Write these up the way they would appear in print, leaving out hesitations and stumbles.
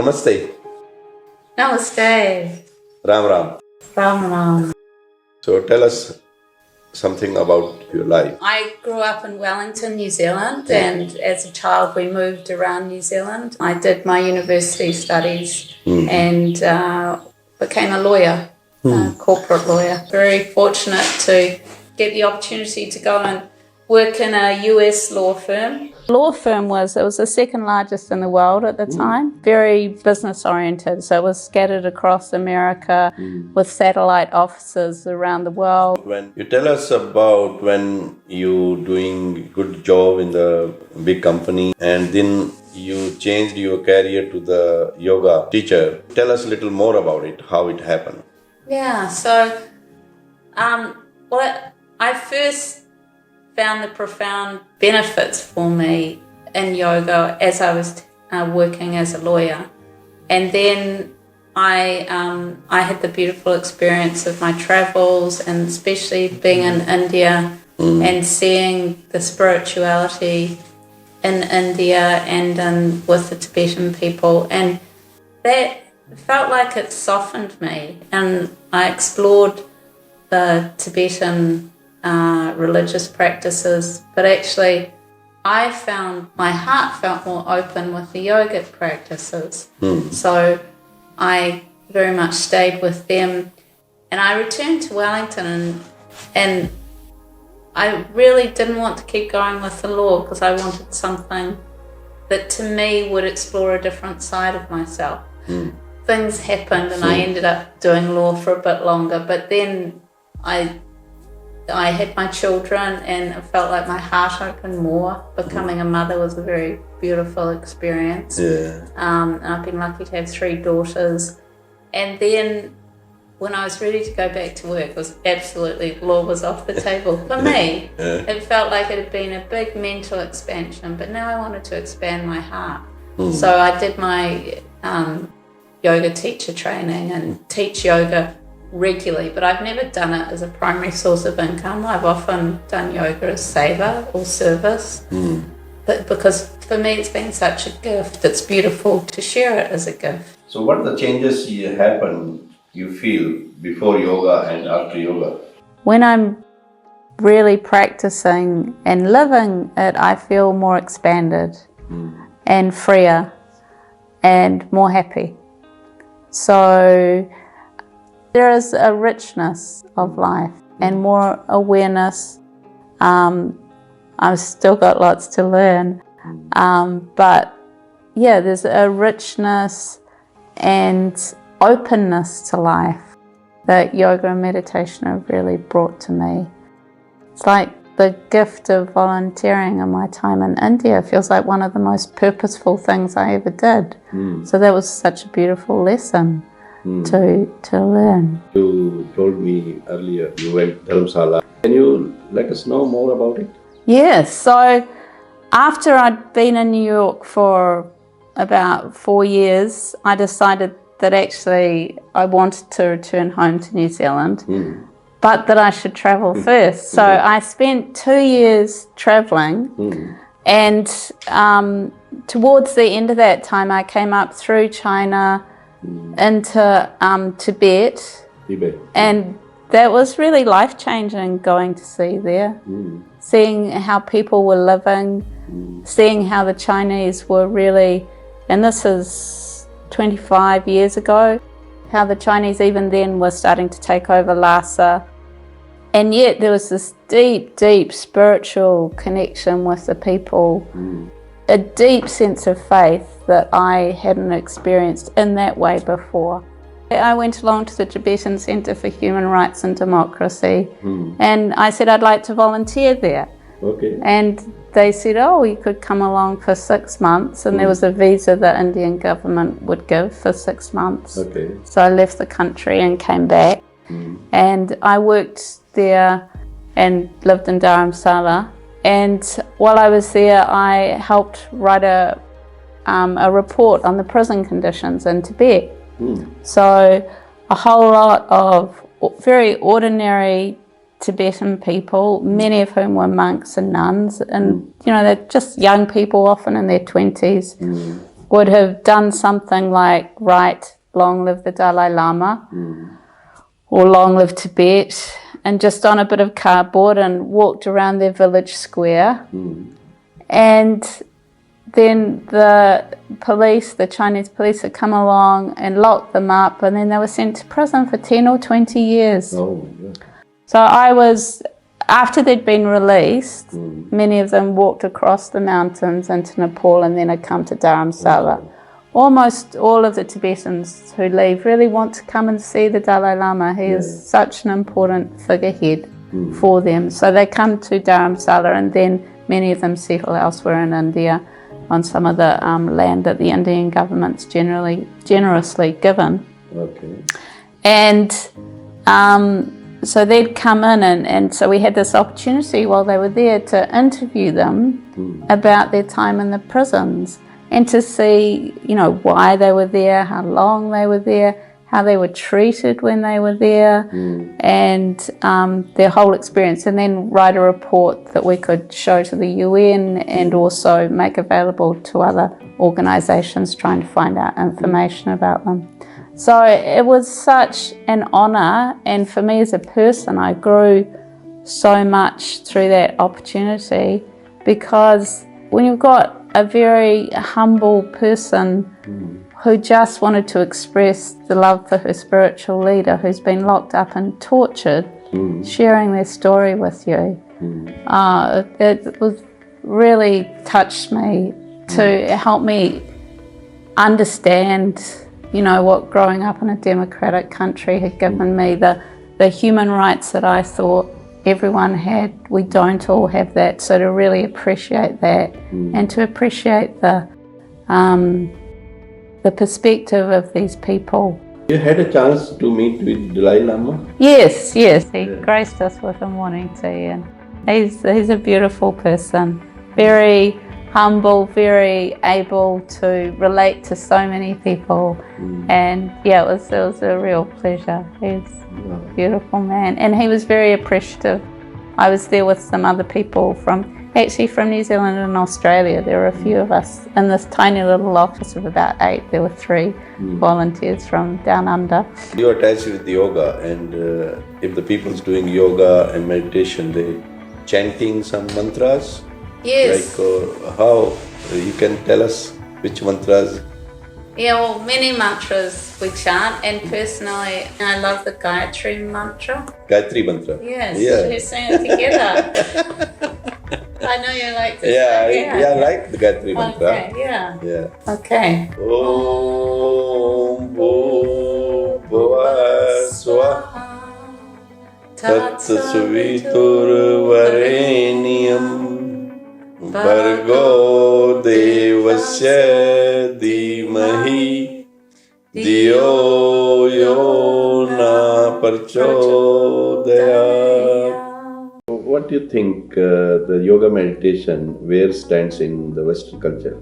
Namaste. Namaste. Ram Ram. Ram Ram. So tell us something about your life. I grew up in Wellington, New Zealand, and as a child we moved around New Zealand. I did my university studies and became a lawyer, a corporate lawyer. Very fortunate to get the opportunity to go and work in a US law firm. Law firm was the second largest in the world at the time, very business oriented, so it was scattered across America with satellite offices around the world. When you tell us about when you doing good job in the big company and then you changed your career to the yoga teacher, tell us a little more about it, how it happened. Yeah, so I first found the profound benefits for me in yoga as I was working as a lawyer, and then I had the beautiful experience of my travels, and especially being in India and seeing the spirituality in India and with the Tibetan people, and that felt like it softened me, and I explored the Tibetan religious practices, but actually I found my heart felt more open with the yogic practices. So I very much stayed with them, and I returned to Wellington and I really didn't want to keep going with the law because I wanted something that to me would explore a different side of myself. Things happened and I ended up doing law for a bit longer, but then I had my children and it felt like my heart opened more. Becoming a mother was a very beautiful experience. And I've been lucky to have 3 daughters. And then when I was ready to go back to work, it was absolutely, law was off the table for me. It felt like it had been a big mental expansion, but now I wanted to expand my heart. So I did my yoga teacher training and teach yoga regularly, but I've never done it as a primary source of income. I've often done yoga as seva or service, but because for me it's been such a gift, it's beautiful to share it as a gift. So what are the changes you feel before yoga and after yoga? When I'm really practicing and living it, I feel more expanded and freer and more happy. So there is a richness of life and more awareness. I've still got lots to learn, but yeah, there's a richness and openness to life that yoga and meditation have really brought to me. It's like the gift of volunteering in my time in India feels like one of the most purposeful things I ever did. So that was such a beautiful lesson to learn. You told me earlier you went to Dharamsala. Can you let us know more about it? Yes, so after I'd been in New York for about 4 years, I decided that actually I wanted to return home to New Zealand, but that I should travel first. So I spent 2 years traveling, and towards the end of that time I came up through China into Tibet, and that was really life-changing going to see there, seeing how people were living, seeing how the Chinese were really, and this is 25 years ago, how the Chinese even then were starting to take over Lhasa, and yet there was this deep, deep spiritual connection with the people, a deep sense of faith that I hadn't experienced in that way before. I went along to the Tibetan Center for Human Rights and Democracy, and I said I'd like to volunteer there. And they said, oh, you could come along for 6 months, and there was a visa the Indian government would give for 6 months. So I left the country and came back, and I worked there and lived in Dharamsala. And while I was there, I helped write a report on the prison conditions in Tibet. So a whole lot of very ordinary Tibetan people, many of whom were monks and nuns, and you know, they're just young people, often in their 20s, would have done something like write "Long live the Dalai Lama" or "Long live Tibet," and just on a bit of cardboard and walked around their village square. And then the police, the Chinese police, had come along and locked them up, and then they were sent to prison for 10 or 20 years. Oh, yeah. So I was, after they'd been released, many of them walked across the mountains into Nepal and then had come to Dharamsala. Almost all of the Tibetans who leave really want to come and see the Dalai Lama. He is such an important figurehead for them. So they come to Dharamsala, and then many of them settle elsewhere in India on some of the land that the Indian government's generously given. Okay. And so they'd come in, and so we had this opportunity while they were there to interview them about their time in the prisons and to see, you know, why they were there, how long they were there, how they were treated when they were there, and their whole experience, and then write a report that we could show to the UN and also make available to other organisations trying to find out information about them. So it was such an honour, and for me as a person, I grew so much through that opportunity, because when you've got a very humble person who just wanted to express the love for her spiritual leader who's been locked up and tortured, sharing their story with you, it was really touched me to help me understand, you know, what growing up in a democratic country had given me, the human rights that I thought everyone had. We don't all have that, so to really appreciate that and to appreciate the perspective of these people. You had a chance to meet with Dalai Lama? Yes, he graced us with a morning tea, and he's a beautiful person, very humble, very able to relate to so many people, and it was a real pleasure. He's a beautiful man, and he was very appreciative. I was there with some other people from New Zealand and Australia. There were a few of us in this tiny little office of about 8. There were 3 volunteers from down under. You're attached with yoga, and if the people's doing yoga and meditation, they chanting some mantras? Yes. Like how? You can tell us which mantras? Yeah, well, many mantras we chant, and personally, I love the Gayatri mantra. Gayatri mantra? Yes, Yeah. we sing it together. I know you like to sing. I like the Gayatri mantra. Okay, yeah. Om Okay. Bhuva Swaha Tat Suvitur Vareniyam Bhargo Devasya Dhimahi Dhiyo Yona Prachodayat. What do you think the yoga meditation, where stands in the Western culture?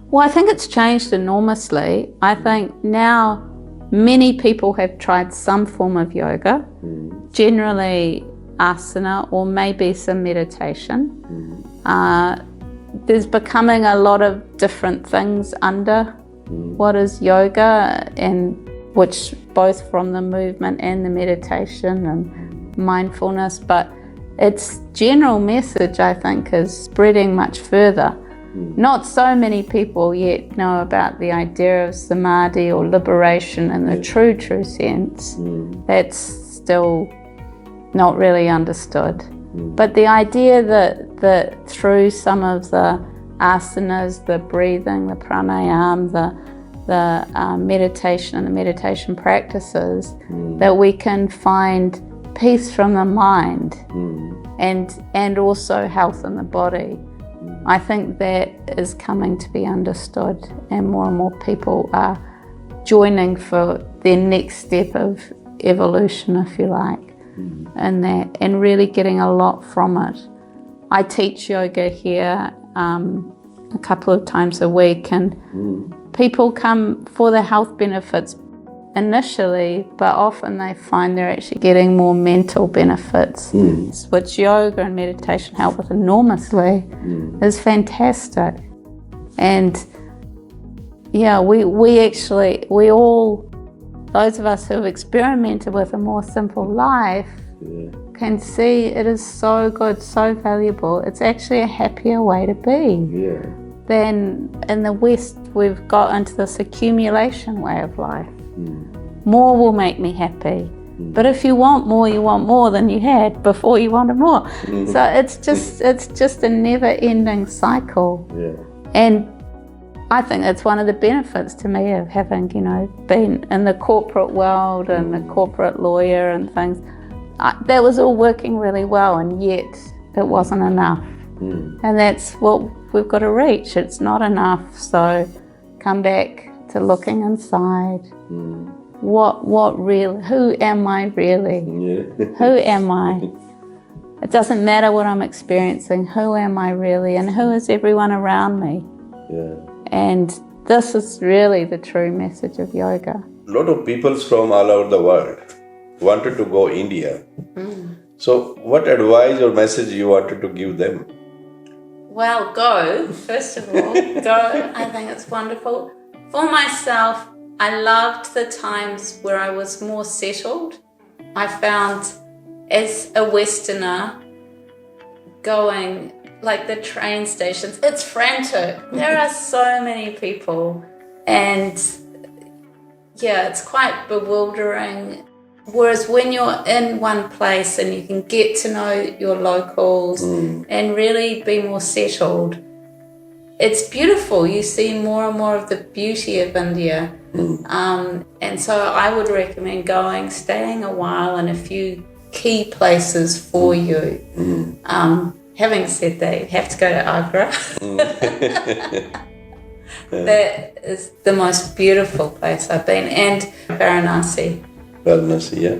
Well, I think it's changed enormously. I think now many people have tried some form of yoga, generally asana or maybe some meditation. There's becoming a lot of different things under what is yoga, and which both from the movement and the meditation and mindfulness, but its general message, I think, is spreading much further. Not so many people yet know about the idea of samadhi or liberation in the true sense. That's still not really understood. But the idea that through some of the asanas, the breathing, the pranayama, the meditation and the meditation practices, that we can find peace from the mind and also health in the body. I think that is coming to be understood, and more people are joining for their next step of evolution, if you like, and that, and really getting a lot from it. I teach yoga here a couple of times a week, and people come for the health benefits initially, but often they find they're actually getting more mental benefits, which yoga and meditation help with enormously. Is fantastic. And yeah, we all, those of us who have experimented with a more simple life, can see it is so good, so valuable. It's actually a happier way to be than in the West. We've got into this accumulation way of life. More will make me happy. But if you want more than you had before you wanted more. So it's just a never-ending cycle. And I think it's one of the benefits to me of having, been in the corporate world and a corporate lawyer and things. That was all working really well, and yet it wasn't enough. And that's what we've got to reach. It's not enough. So come back to looking inside. What really? Who am I really? Who am I? It doesn't matter what I'm experiencing. Who am I really? And who is everyone around me? And this is really the true message of yoga. A lot of people from all over the world wanted to go India. So what advice or message you wanted to give them? Well, go. First of all, go. I think it's wonderful. For myself, I loved the times where I was more settled. I found, as a Westerner, going, like the train stations, it's frantic. There are so many people, and yeah, it's quite bewildering. Whereas when you're in one place and you can get to know your locals and really be more settled, it's beautiful. You see more and more of the beauty of India. And so I would recommend going, staying a while in a few key places for you. Having said that, you have to go to Agra. That is the most beautiful place I've been. And Varanasi. Varanasi, yeah.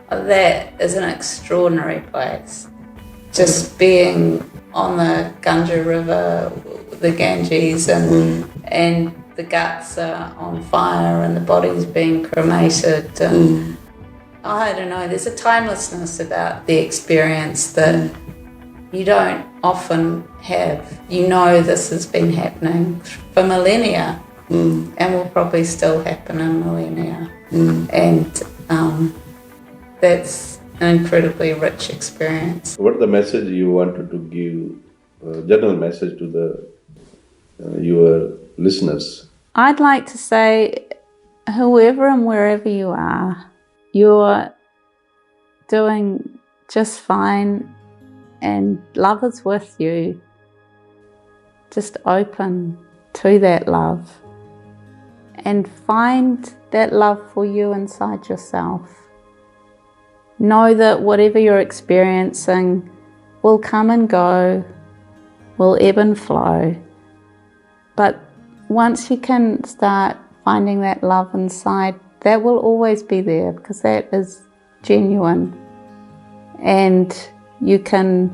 That is an extraordinary place. Just being on the Ganga River, the Ganges, and the guts are on fire and the body's being cremated. And I don't know, there's a timelessness about the experience that you don't often have. You know this has been happening for millennia and will probably still happen in millennia. And that's an incredibly rich experience. What the message you wanted to give, general message to the your listeners? I'd like to say, whoever and wherever you are, you're doing just fine, and love is with you. Just open to that love and find that love for you inside yourself. Know that whatever you're experiencing will come and go, will ebb and flow. But once you can start finding that love inside, that will always be there because that is genuine. And you can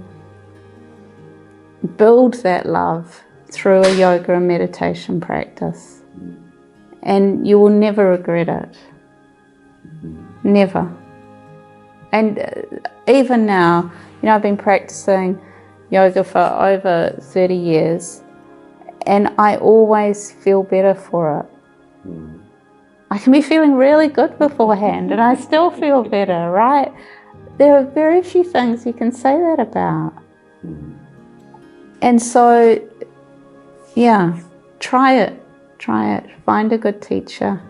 build that love through a yoga and meditation practice. And you will never regret it. Never. And even now, I've been practicing yoga for over 30 years, and I always feel better for it. I can be feeling really good beforehand, and I still feel better, right? There are very few things you can say that about. And so, yeah, try it. Find a good teacher.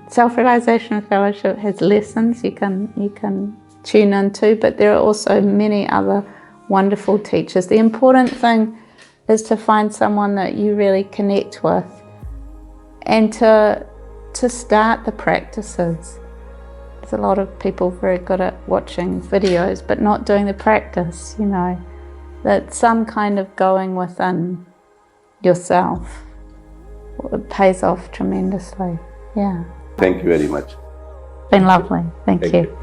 Self-Realization Fellowship has lessons you can tune into, but there are also many other wonderful teachers. The important thing is to find someone that you really connect with and to start the practices. There's a lot of people very good at watching videos but not doing the practice, that some kind of going within yourself. It pays off tremendously. Yeah. Thank you very much. It's been lovely. Thank you.